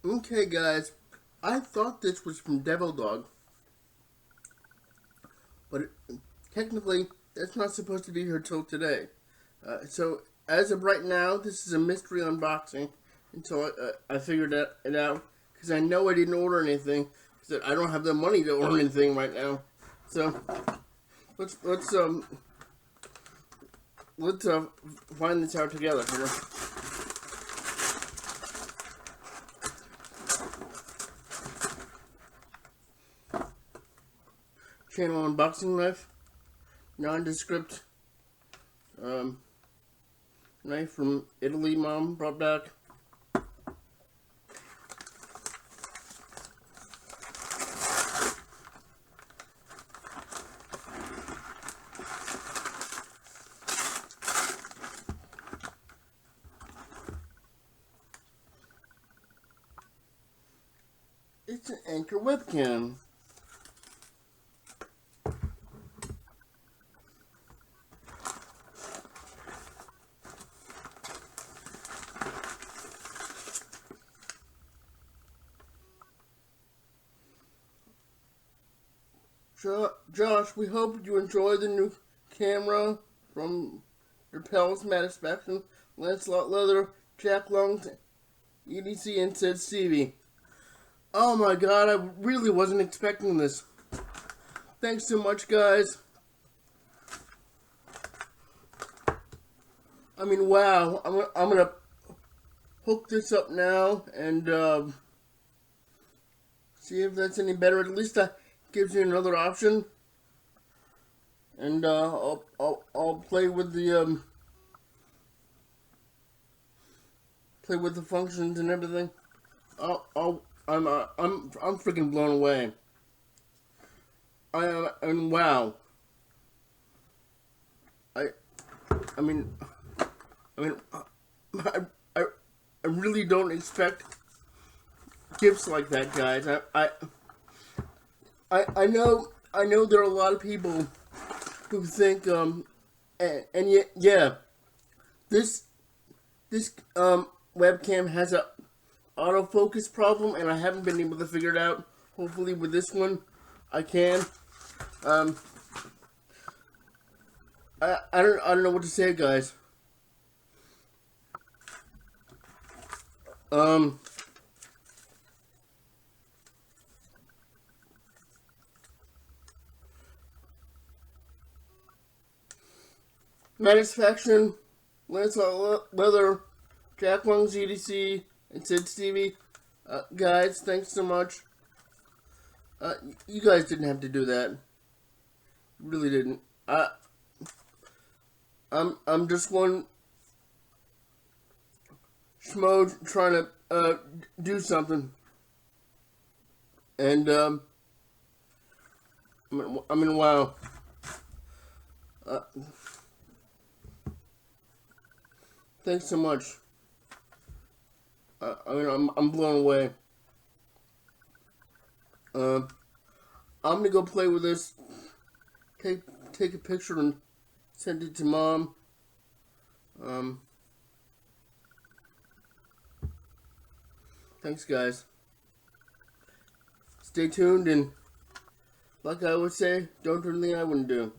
Okay, guys, I thought this was from Devil Dog, but technically, that's not supposed to be here till today. So, as of right now, this is a mystery unboxing until I figured it out, because I know I didn't order anything, because I don't have the money to order anything right now. So, let's find this out together here. Channel unboxing knife, nondescript knife from Italy. Mom brought back. It's an Anchor webcam. Josh, we hope you enjoy the new camera from your pals Satisfaction, Lancelot Leather, Jack Long, EDC, and said Stevie. Oh my god, I really wasn't expecting this. Thanks so much, guys. I mean, wow. I'm gonna hook this up now and see if that's any better. At least that gives you another option. And I'll play with the functions and everything. I'm freaking blown away. And wow. I mean, I, I really don't expect gifts like that, guys. I know there are a lot of people who think and yet yeah, this webcam has a autofocus problem, and I haven't been able to figure it out. Hopefully with this one I can. I don't know what to say, guys. Satisfaction, Lancelot Leather, Jack Long's EDC, and Sid Stevie. Guys, thanks so much. You guys didn't have to do that. You really didn't. I'm just one schmo trying to do something, and I mean, wow. Thanks so much. I'm blown away. I'm gonna go play with this. Take a picture and send it to Mom. Thanks, guys. Stay tuned, and like I would say, don't do anything I wouldn't do.